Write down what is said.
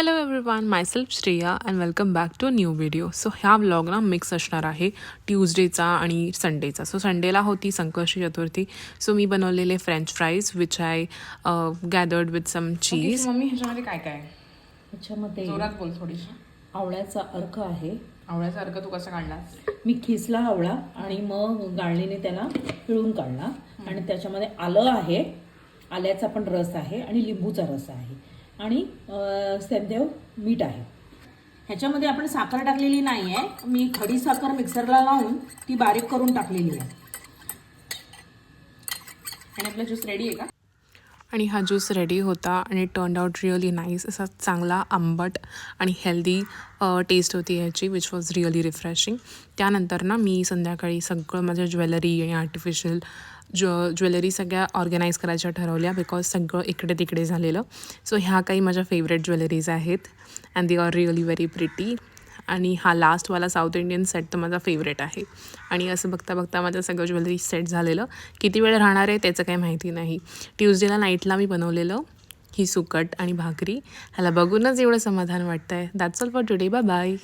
Hello everyone, myself Shreya and welcome back to a new video. So ह्या vlog ना mix असणार आहे ट्यूजडेचा आणि संडेचा. सो संडेला होती संकष्टी चतुर्थी, सो मी बनवलेले french fries which I gathered with some cheese. Mummy ह्याच्यामध्ये काय काय आहे? ह्याच्यामध्ये जोरात बोल थोडीशी. आवळ्याचा अर्क आहे. आवळ्याचा अर्क तू कसा काढलास? मी खिसला आवळा आणि मग गाळणीने त्याला पिळून काढला आणि त्याच्यामध्ये आलं आहे, आल्याचा पण रस आहे आणि लिंबूचा रस आहे आणि सैंधव मीठ आहे. ह्याच्यामध्ये आपण साखर टाकलेली नाही आहे, मी खडी साखर मिक्सरला लावून ती बारीक करून टाकलेली आहे. आणि आपला ज्यूस रेडी आहे का? आणि हा ज्यूस रेडी होता आणि टर्न आउट रिअली नाईस. असा चांगला आंबट आणि हेल्दी टेस्ट होती ह्याची, विच वॉज रिअली रिफ्रेशिंग. त्यानंतर ना मी संध्याकाळी सगळं माझ्या ज्वेलरी आणि आर्टिफिशियल ज्वेलरी सगळ्या ऑर्गनाईज करायच्या ठरवल्या, बिकॉज सगळं इकडे तिकडे झालेलं. सो ह्या काही माझ्या फेवरेट ज्वेलरीज आहेत and they are really very pretty. आणि हा लास्टवाला साऊथ इंडियन सेट तर माझा फेवरेट आहे. आणि असं बघता बघता माझं सगळं ज्वेलरी सेट झालेलं. किती वेळ राहणार आहे त्याचं काही माहिती नाही. ट्यूजडेला नाईटला मी बनवलेलं ही सुकट आणि भाकरी. ह्याला बघूनच एवढं समाधान वाटतं आहे. That's all for today. Bye bye.